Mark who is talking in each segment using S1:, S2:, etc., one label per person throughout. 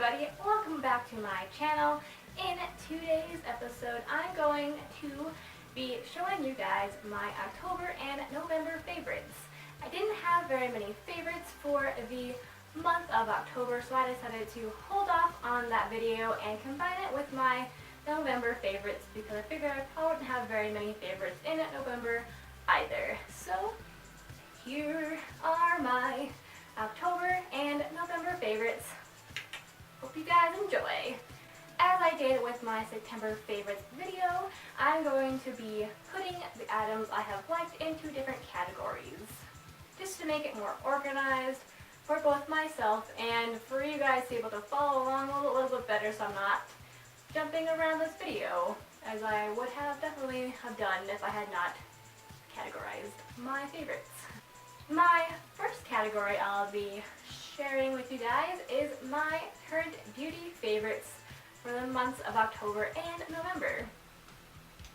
S1: everybody, welcome back to my channel. In today's episode, I'm going to be showing you guys my October and November favorites. I didn't have very many favorites for the month of October, so I decided to hold off on that video and combine it with my November favorites because I figured I probably wouldn't have very many favorites in November either. So here are my October and November favorites. Hope you guys enjoy. As I did with my September favorites video, I'm going to be putting the items I have liked into different categories, just to make it more organized for both myself and for you guys to be able to follow along a little bit better, so I'm not jumping around this video as I would have definitely have done if I had not categorized my favorites. My first category I'll be sharing with you guys is my current beauty favorites for the months of October and November.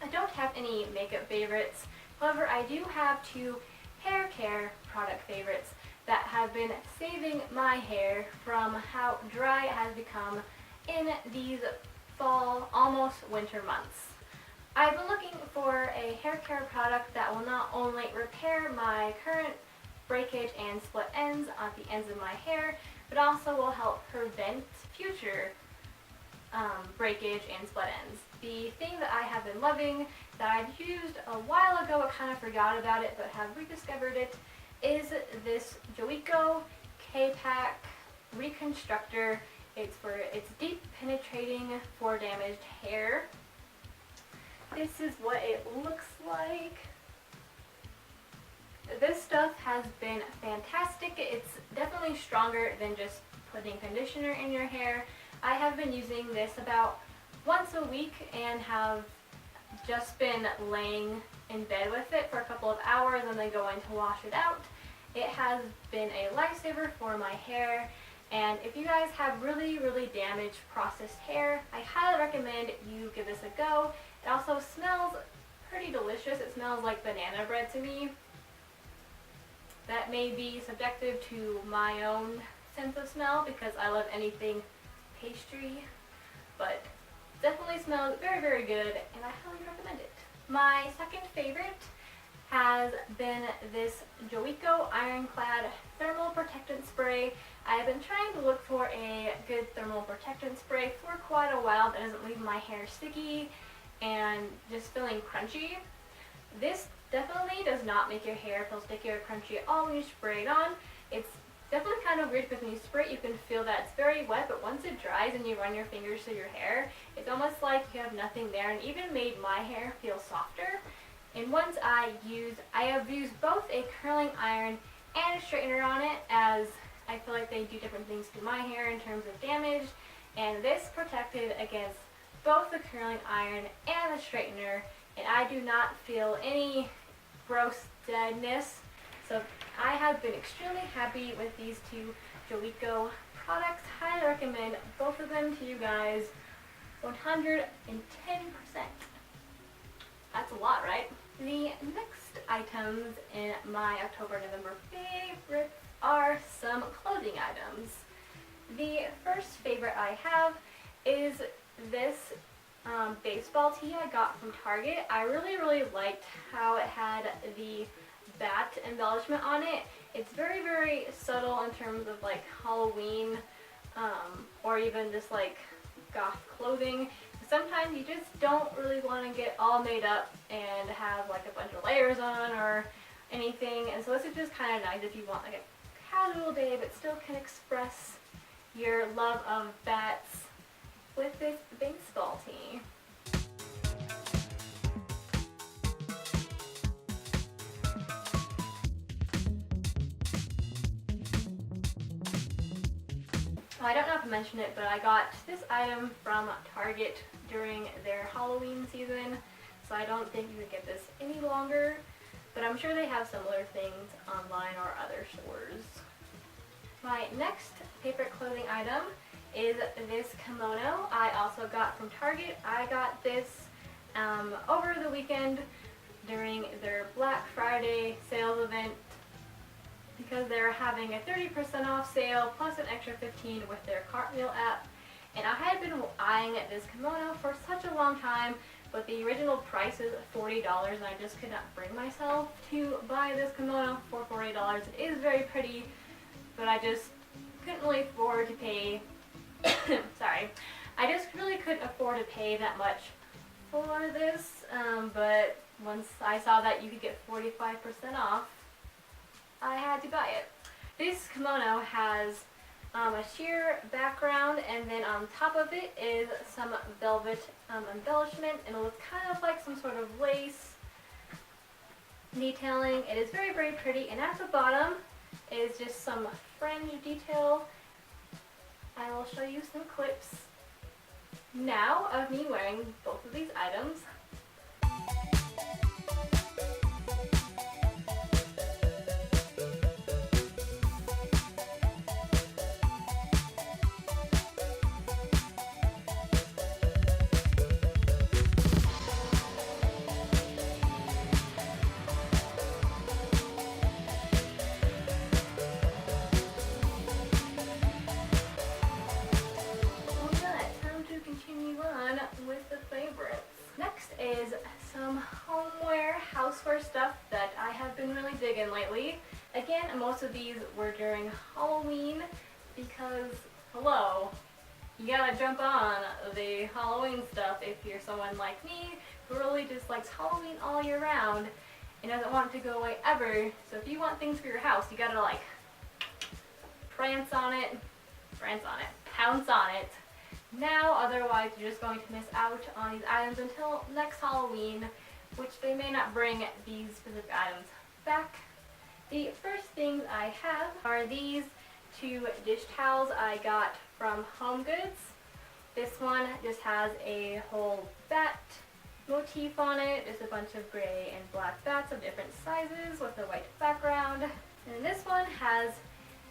S1: I don't have any makeup favorites, however I do have two hair care product favorites that have been saving my hair from how dry it has become in these fall, almost winter months. I've been looking for a hair care product that will not only repair my current breakage and split ends at the ends of my hair, but also will help prevent future breakage and split ends. The thing that I have been loving that I've used a while ago, I kind of forgot about it but have rediscovered it, is this Joico K-Pack Reconstructor. It's for its deep penetrating for damaged hair. This is what it looks like. This stuff has been fantastic. It's definitely stronger than just putting conditioner in your hair. I have been using this about once a week and have just been laying in bed with it for a couple of hours and then going to wash it out. It has been a lifesaver for my hair, and if you guys have really damaged processed hair, I highly recommend you give this a go. It also smells pretty delicious. It smells like banana bread to me. That may be subjective to my own sense of smell because I love anything pastry, but definitely smells very good and I highly recommend it. My second favorite has been this Joico Ironclad Thermal Protectant Spray. I have been trying to look for a good thermal protectant spray for quite a while that doesn't leave my hair sticky and just feeling crunchy. This definitely does not make your hair feel sticky or crunchy at all when you spray it on. It's definitely kind of weird because when you spray it you can feel that it's very wet, but once it dries and you run your fingers through your hair, it's almost like you have nothing there, and even made my hair feel softer. And once I have used both a curling iron and a straightener on it, as I feel like they do different things to my hair in terms of damage, and this protected against both the curling iron and the straightener, and I do not feel any gross deadness. So I have been extremely happy with these two Joico products. Highly recommend both of them to you guys 110%. That's a lot, right? The next items in my October-November favorites are some clothing items. The first favorite I have is this baseball tee I got from Target. I really liked how it had the bat embellishment on it. It's very subtle in terms of like Halloween or even just like goth clothing. Sometimes you just don't really want to get all made up and have like a bunch of layers on or anything, and so this is just kind of nice if you want like a casual day but still can express your love of bats with this baseball tee. I don't know if I mentioned it, but I got this item from Target during their Halloween season, so I don't think you could get this any longer, but I'm sure they have similar things online or other stores. My next favorite clothing item is this kimono I also got from Target. I got this over the weekend during their Black Friday sales event because they're having a 30% off sale plus an extra 15 with their Cartwheel app, And I had been eyeing this kimono for such a long time, but the original price is $40 and I just could not bring myself to buy this kimono for $40. It is very pretty, but I just couldn't really afford to pay, sorry, I just really couldn't afford to pay that much for this, but once I saw that you could get 45% off, I had to buy it. This kimono has a sheer background, and then on top of it is some velvet embellishment, and it looks kind of like some sort of lace detailing. It is very, very pretty, and at the bottom is just some fringe detail. I will show you some clips now of me wearing both of these items. With the favorites. Next is some homeware, houseware stuff that I have been really digging lately. Again, most of these were during Halloween because, hello, you gotta jump on the Halloween stuff if you're someone like me who really just likes Halloween all year round and doesn't want it to go away ever. So if you want things for your house, you gotta like pounce on it now, otherwise you're just going to miss out on these items until next Halloween, which they may not bring these specific items back. The first things I have are these two dish towels I got from HomeGoods. This one just has a whole bat motif on it, just a bunch of gray and black bats of different sizes with a white background. And this one has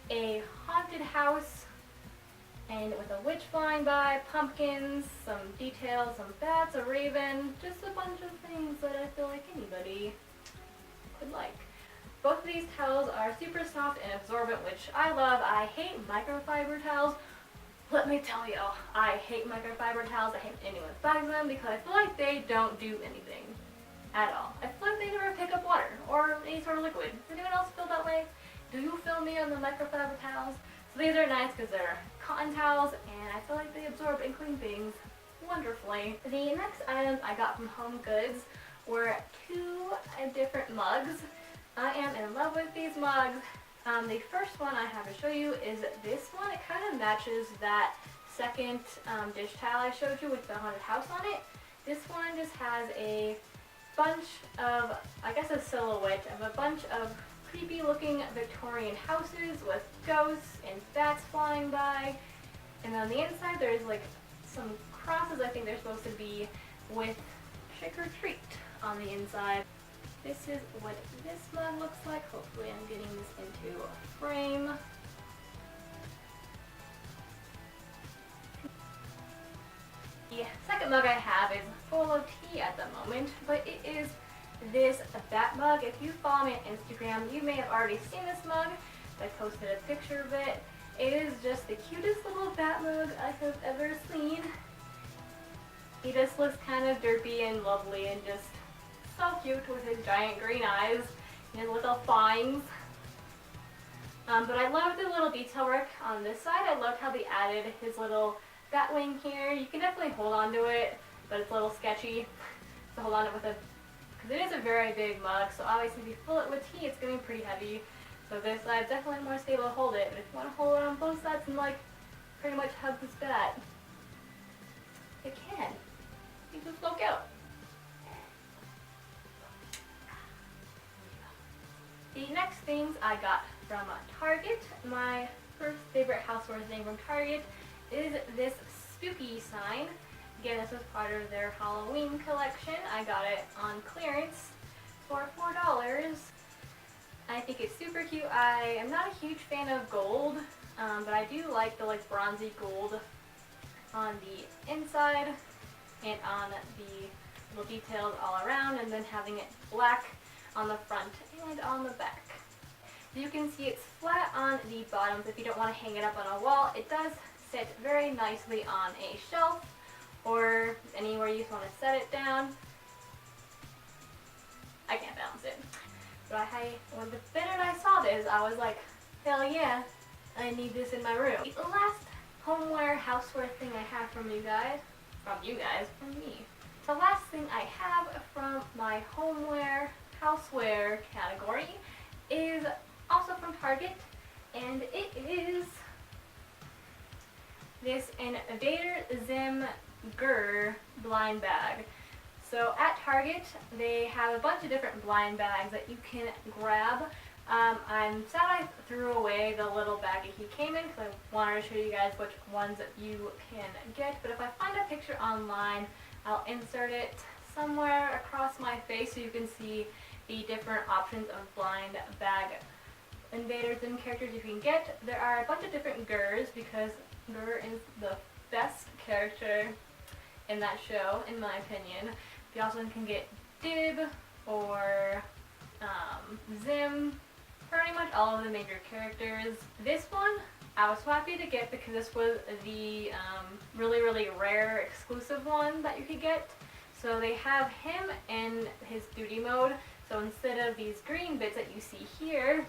S1: a haunted house and with a witch flying by, pumpkins, some details, some bats, a raven, just a bunch of things that I feel like anybody could like. Both of these towels are super soft and absorbent, which I love. I hate microfiber towels. Let me tell you, I hate microfiber towels. I hate anyone who buys them because I feel like they don't do anything at all. I feel like they never pick up water or any sort of liquid. Does anyone else feel that way? Do you feel me on the microfiber towels? So these are nice because they're cotton towels and I feel like they absorb and clean things wonderfully. The next items I got from HomeGoods were two different mugs. I am in love with these mugs. The first one I have to show you is this one. It kind of matches that second dish towel I showed you with the haunted house on it. This one just has a bunch of, I guess a silhouette of a bunch of creepy looking Victorian houses with ghosts and bats flying by, and on the inside there's like some crosses I think they're supposed to be with trick or treat on the inside. This is what this mug looks like. Hopefully I'm getting this into a frame. The second mug I have is full of tea at the moment, but it is this bat mug. If you follow me on Instagram, you may have already seen this mug. I posted a picture of it. It is just the cutest little bat mug I have ever seen. He just looks kind of derpy and lovely and just so cute with his giant green eyes and his little fangs. But I love the little detail work on this side. I loved how they added his little bat wing here. You can definitely hold on to it, but it's a little sketchy to hold on to it with a, because it is a very big mug, so obviously if you fill it with tea, it's going to be pretty heavy. So this side's definitely more stable to hold it, but if you want to hold it on both sides and like pretty much hug this bat, you can. You just look out. The next things I got from Target, my first favorite houseware thing from Target is this spooky sign. Again, this was part of their Halloween collection. I got it on clearance for $4. I think it's super cute. I am not a huge fan of gold, but I do like the like bronzy gold on the inside and on the little details all around, and then having it black on the front and on the back. You can see it's flat on the bottoms if you don't want to hang it up on a wall. It does sit very nicely on a shelf or anywhere you just want to set it down. I can't balance it. But when the minute I saw this, I was like, hell yeah, I need this in my room. The last homeware, houseware thing I have from me. The last thing I have from my homeware, houseware category is also from Target, and it is this Invader Zim Gur blind bag. So at Target, they have a bunch of different blind bags that you can grab. I'm sad I threw away the little baggie he came in because I wanted to show you guys which ones that you can get. But if I find a picture online, I'll insert it somewhere across my face so you can see the different options of blind bag invaders and characters you can get. There are a bunch of different Gurs because Gur is the best character in that show, in my opinion. You also can get Dib or Zim, pretty much all of the major characters. This one I was so happy to get because this was the really, really rare exclusive one that you could get. So they have him in his duty mode. So instead of these green bits that you see here,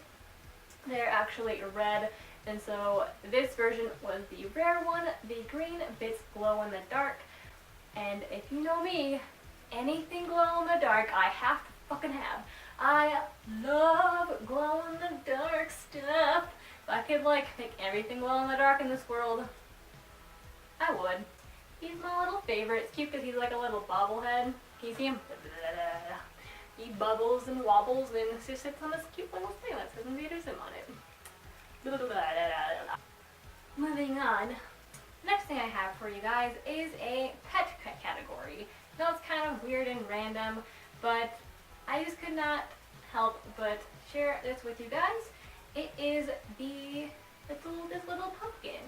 S1: they're actually red. And so this version was the rare one. The green bits glow in the dark. And if you know me, anything glow in the dark I have to fucking have. I love glow in the dark stuff. If I could like make everything glow in the dark in this world, I would. He's my little favorite. It's cute because he's like a little bobblehead. Can you see him? He bubbles and wobbles and just sits on this cute little thing that says Invader Zim on it. Moving on. Next thing I have for you guys is a pet category. Now it's kind of weird and random, but I just could not help but share this with you guys. It is this little pumpkin.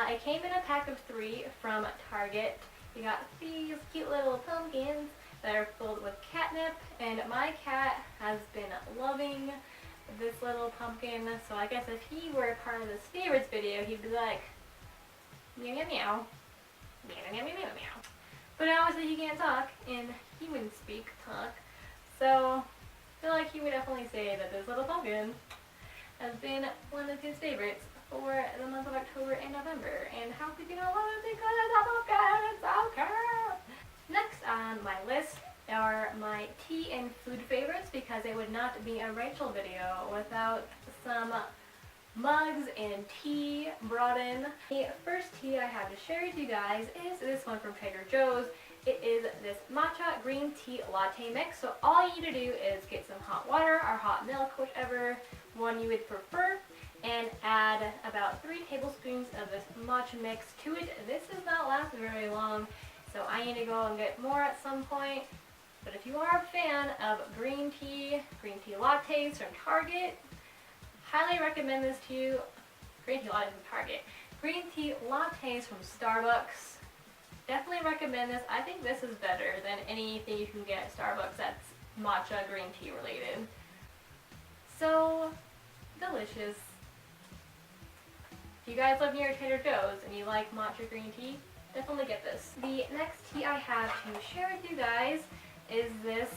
S1: It came in a pack of 3 from Target. You got these cute little pumpkins that are filled with catnip, and my cat has been loving this little pumpkin. So I guess if he were part of this favorites video, he'd be like, meow meow meow, meow meow meow meow meow. But obviously he can't talk in human speak talk, so I feel like he would definitely say that this little pumpkin has been one of his favorites for the month of October and November. And how could you not love it because it's a pumpkin? It's so cute! Next on my list are my tea and food favorites, because it would not be a Rachel video without some mugs and tea brought in. The first tea I have to share with you guys is this one from Trader Joe's. It is this matcha green tea latte mix. So all you need to do is get some hot water or hot milk, whichever one you would prefer, and add about 3 tablespoons of this matcha mix to it. This does not last very long, so I need to go and get more at some point. But if you are a fan of green tea lattes from Target, highly recommend this to you. Green tea lattes from Target. Green tea lattes from Starbucks. Definitely recommend this. I think this is better than anything you can get at Starbucks that's matcha green tea related. So delicious. If you guys live near Trader Joe's and you like matcha green tea, definitely get this. The next tea I have to share with you guys is this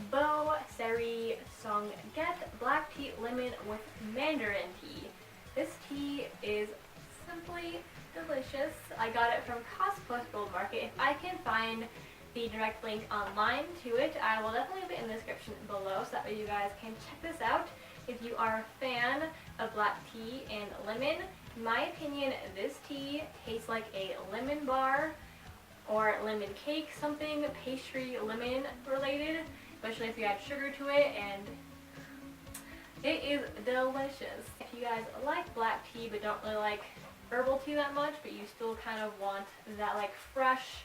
S1: Bo Seri Songget black tea lemon with mandarin tea. This tea is simply delicious. I got it from Costco's Gold Market. If I can find the direct link online to it, I will definitely leave it in the description below so that way you guys can check this out. If you are a fan of black tea and lemon, in my opinion, this tea tastes like a lemon bar or lemon cake, something pastry lemon related, especially if you add sugar to it, and it is delicious. If you guys like black tea but don't really like herbal tea that much, but you still kind of want that like fresh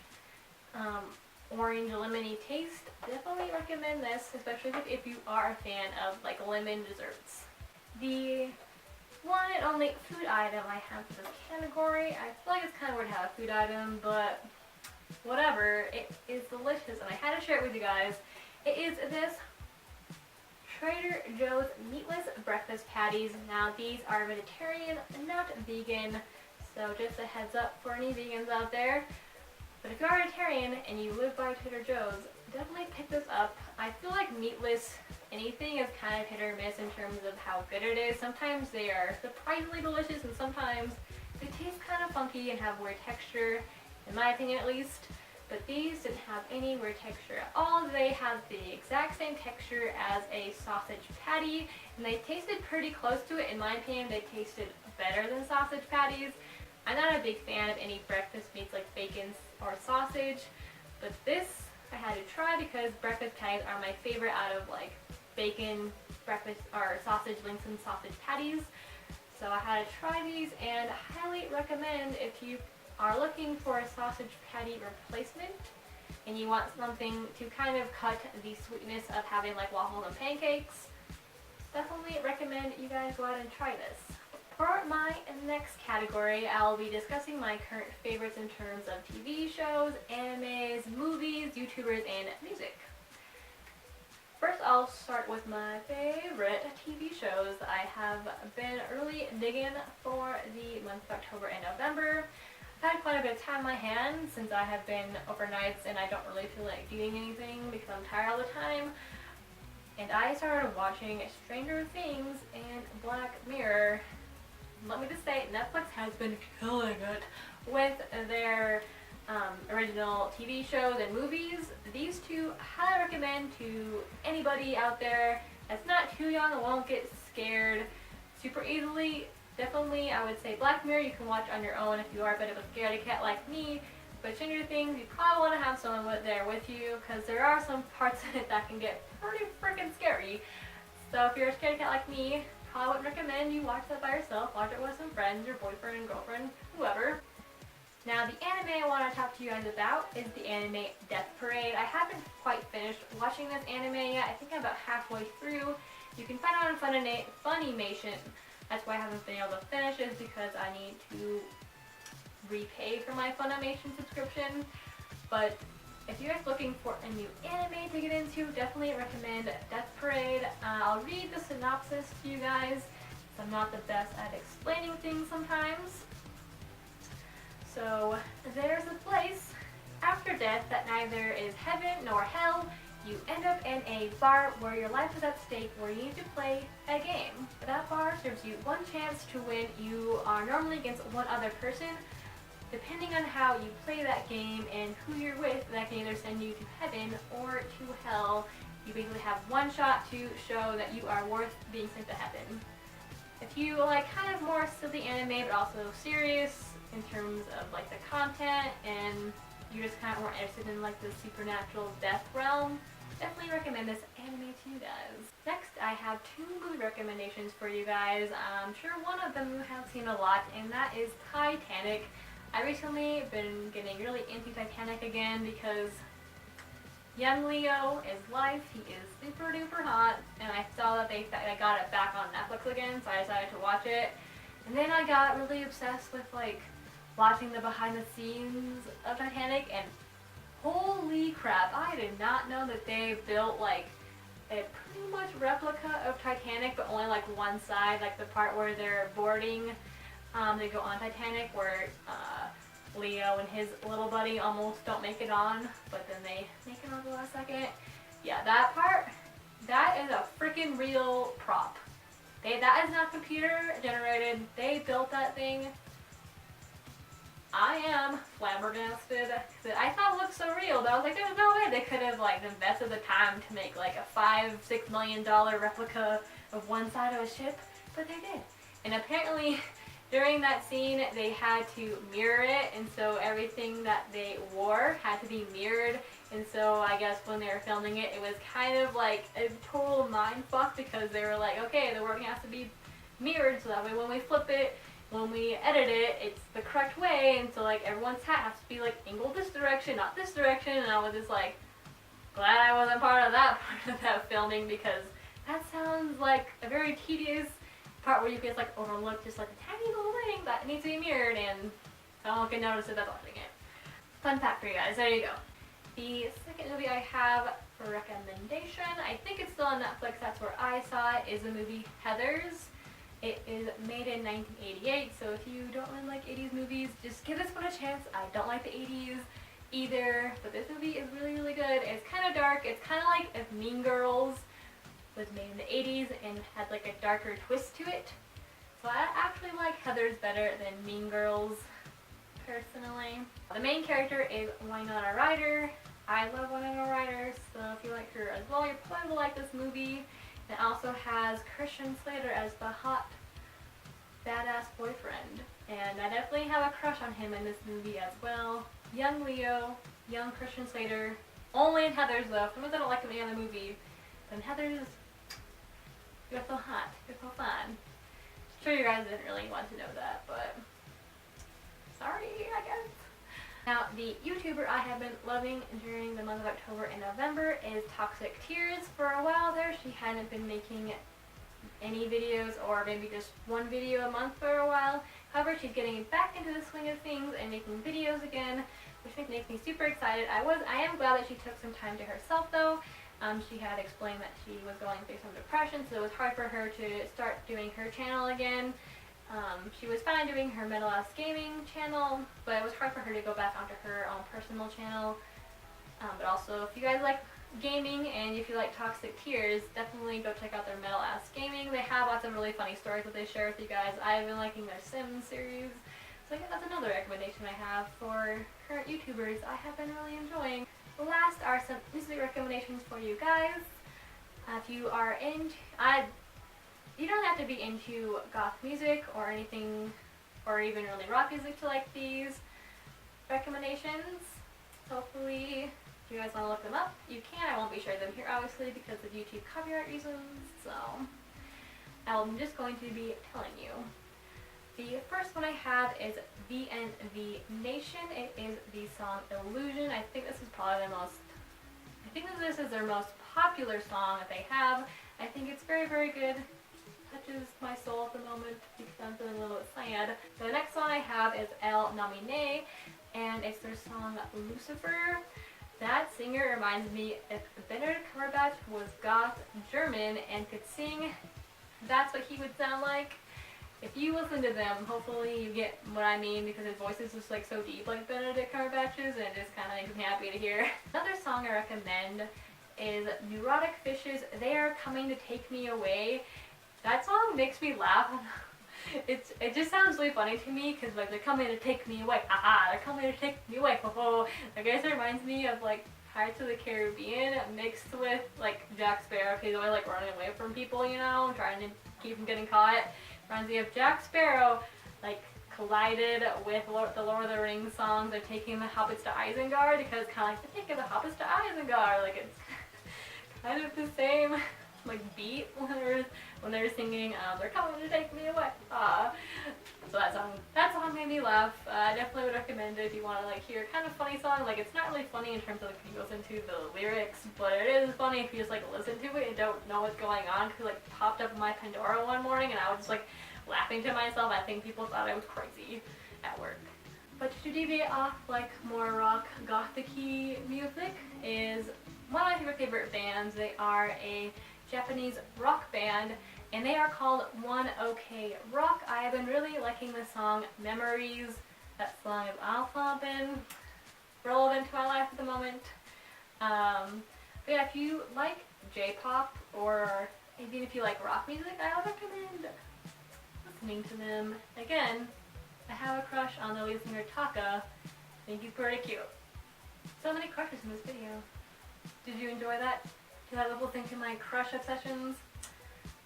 S1: orange lemony taste, definitely recommend this, especially if you are a fan of like lemon desserts. The one and only food item I have for this category, I feel like it's kind of weird to have a food item, but whatever, it is delicious and I had to share it with you guys. It is this Trader Joe's meatless breakfast patties. Now these are vegetarian, not vegan, So just a heads up for any vegans out there. But if you're vegetarian and you live by Trader Joe's, definitely pick this up. I feel like meatless anything is kind of hit or miss in terms of how good it is. Sometimes they are surprisingly delicious and sometimes they taste kind of funky and have weird texture, in my opinion at least. But these didn't have any weird texture at all. They have the exact same texture as a sausage patty, and they tasted pretty close to it. In my opinion, they tasted better than sausage patties. I'm not a big fan of any breakfast meats like bacon or sausage, but this I had to try because breakfast patties are my favorite out of like bacon, breakfast, or sausage links and sausage patties. So I had to try these and highly recommend if you are looking for a sausage patty replacement and you want something to kind of cut the sweetness of having like waffles and pancakes. Definitely recommend you guys go out and try this. For my next category, I'll be discussing my current favorites in terms of TV shows, animes, movies, YouTubers, and music. First, I'll start with my favorite TV shows. I have been really digging for the month of October and November. I've had quite a bit of time on my hands since I have been overnights and I don't really feel like doing anything because I'm tired all the time. And I started watching Stranger Things and Black Mirror. Let me just say, Netflix has been killing it with their original TV shows and movies. These two I highly recommend to anybody out there that's not too young and won't get scared super easily. Definitely, I would say Black Mirror you can watch on your own if you are a bit of a scaredy cat like me. But Stranger Things, you probably want to have someone there with you because there are some parts in it that can get pretty freaking scary. So if you're a scaredy cat like me, I would recommend you watch that by yourself. Watch it with some friends, your boyfriend, girlfriend, whoever. Now the anime I want to talk to you guys about is the anime Death Parade. I haven't quite finished watching this anime yet. I think I'm about halfway through. You can find it on Funimation. That's why I haven't been able to finish it, is because I need to repay for my Funimation subscription. But if you're guys looking for a new anime to get into, definitely recommend Death Parade. I'll read the synopsis to you guys, because I'm not the best at explaining things sometimes. So, there's a place after death that neither is heaven nor hell. You end up in a bar where your life is at stake, where you need to play a game. That bar serves you one chance to win. You are normally against one other person. Depending on how you play that game and who you're with, that can either send you to heaven or to hell. You basically have one shot to show that you are worth being sent to heaven. If you like kind of more silly anime but also serious in terms of like the content and you just kind of more interested in like the supernatural death realm, definitely recommend this anime to you guys. Next, I have two movie recommendations for you guys. I'm sure one of them you have seen a lot, and that is Titanic. I recently been getting really into Titanic again because young Leo is life. He is super duper hot, and I saw that they got it back on Netflix again, so I decided to watch it. And then I got really obsessed with like watching the behind the scenes of Titanic, and holy crap, I did not know that they built like a pretty much replica of Titanic, but only like one side, like the part where they're boarding. They go on Titanic where Leo and his little buddy almost don't make it on, but then they make it on the last second. Yeah, that part, that is a freaking real prop. That is not computer generated. They built that thing. I am flabbergasted. I thought it looked so real, but I was like, there's no way they could have like invested the time to make like a $5-6 million replica of one side of a ship, but they did. And apparently during that scene they had to mirror it, and so everything that they wore had to be mirrored. And so I guess when they were filming it, it was kind of like a total mindfuck because they were like, okay, the work has to be mirrored so that way when we flip it, when we edit it, it's the correct way. And so like everyone's hat has to be like angled this direction, not this direction. And I was just like, glad I wasn't part of that filming, because that sounds like a very tedious part where you can just like overlook just like a tiny little thing that needs to be mirrored and someone can notice it that's watching it. Fun fact for you guys, there you go. The second movie I have for recommendation, I think it's still on Netflix, that's where I saw it, is the movie Heathers. It is made in 1988, so if you don't really like 80s movies, just give this one a chance. I don't like the 80s either, but this movie is really, really good. It's kind of dark. It's kind of like if Mean Girls was made in the 80s and had like a darker twist to it. So I actually like Heathers better than Mean Girls, personally. The main character is Winona Ryder. I love Winona Ryder, so if you like her as well, you probably will like this movie. It also has Christian Slater as the hot, badass boyfriend. And I definitely have a crush on him in this movie as well. Young Leo, young Christian Slater. Only in Heathers though. If I don't like him in the other movie, then Heathers, you're so hot. You're so fun. I'm sure you guys didn't really want to know that, but sorry, I guess. Now, the YouTuber I have been loving during the month of October and November is Toxic Tears. For a while there, she hadn't been making any videos, or maybe just one video a month for a while. However, she's getting back into the swing of things and making videos again, which makes me super excited. I am glad that she took some time to herself though. She had explained that she was going through some depression, so it was hard for her to start doing her channel again. She was fine doing her Metal Ass Gaming channel, but it was hard for her to go back onto her own personal channel. But also, if you guys like gaming and if you like Toxic Tears, definitely go check out their Metal Ass Gaming. They have lots of really funny stories that they share with you guys. I've been liking their Sims series, so yeah, that's another recommendation I have for current YouTubers I have been really enjoying. Last are some music recommendations for you guys. If you are you don't have to be into goth music or anything, or even really rock music to like these recommendations. Hopefully, if you guys want to look them up, you can. I won't be sharing them here, obviously, because of YouTube copyright reasons, so I'm just going to be telling you. The first one I have is VNV Nation. It is the song Illusion. I think this is probably this is their most popular song that they have. I think it's very, very good. Touches my soul at the moment because I'm feeling a little bit sad. The next song I have is El Nomine, and it's their song Lucifer. That singer reminds me if Benedict Cumberbatch was goth German and could sing, that's what he would sound like. If you listen to them, hopefully you get what I mean, because his voice is just like so deep like Benedict Cumberbatch's, and it just kind of makes me happy to hear. Another song I recommend is Neurotic Fish's They Are Coming to Take Me Away. That song makes me laugh. It just sounds really funny to me, because like they're coming to take me away. Haha, they're coming to take me away. Ho. I guess it reminds me of like Pirates of the Caribbean mixed with like Jack Sparrow. He's always like running away from people, you know, trying to keep from getting caught. Reminds me of Jack Sparrow like collided with the Lord of the Rings songs. They're taking the hobbits to Isengard, because kind of like they're taking the hobbits to Isengard. Like it's kind of the same like beat when they're singing they're coming to take me away. So that song made me laugh. I definitely would recommend it if you want to like hear a kind of funny song. Like it's not really funny in terms of like if you listen to the lyrics, but it is funny if you just like listen to it and don't know what's going on, because it like popped up in my Pandora one morning and I was just like laughing to myself. I think people thought I was crazy at work. But to deviate off like more rock gothic-y music is one of my favorite bands. They are a Japanese rock band, and they are called One OK Rock. I have been really liking the song Memories. That song has also been relevant to my life at the moment. But yeah, if you like J-pop, or even if you like rock music, I would recommend listening to them. Again, I have a crush on the lead singer Taka. I think he's pretty cute. So many crushes in this video. Did you enjoy that? Did I listen to my crush obsessions?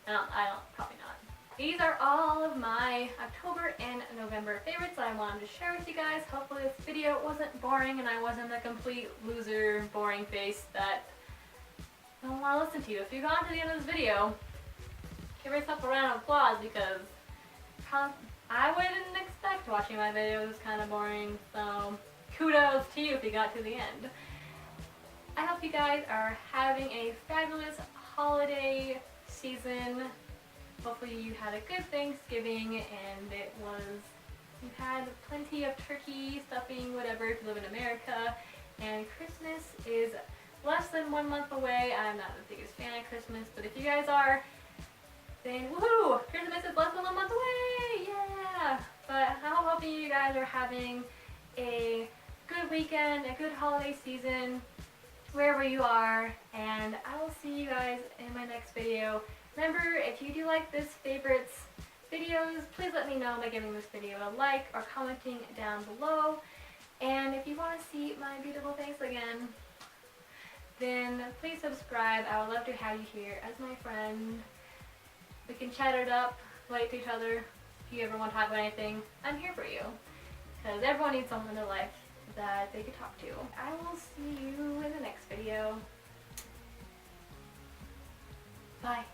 S1: I don't, probably not. These are all of my October and November favorites that I wanted to share with you guys. Hopefully this video wasn't boring and I wasn't the complete loser, boring face that I don't want to listen to. If you got to the end of this video, give yourself a round of applause, because I wouldn't expect watching my videos kind of boring, so kudos to you if you got to the end. I hope you guys are having a fabulous holiday season. Hopefully you had a good Thanksgiving and you had plenty of turkey, stuffing, whatever if you live in America. And Christmas is less than 1 month away. I'm not the biggest fan of Christmas, but if you guys are, then woohoo! Christmas is less than a month away! Yeah! But I'm hoping you guys are having a good weekend, a good holiday season, wherever you are, and I will see you guys in my next video. Remember, if you do like this favorites videos, please let me know by giving this video a like or commenting down below. And if you want to see my beautiful face again, then please subscribe. I would love to have you here as my friend. We can chat it up, relate to each other. If you ever want to talk about anything, I'm here for you. Because everyone needs someone in their life that they could talk to. I will see you in the next video. Bye.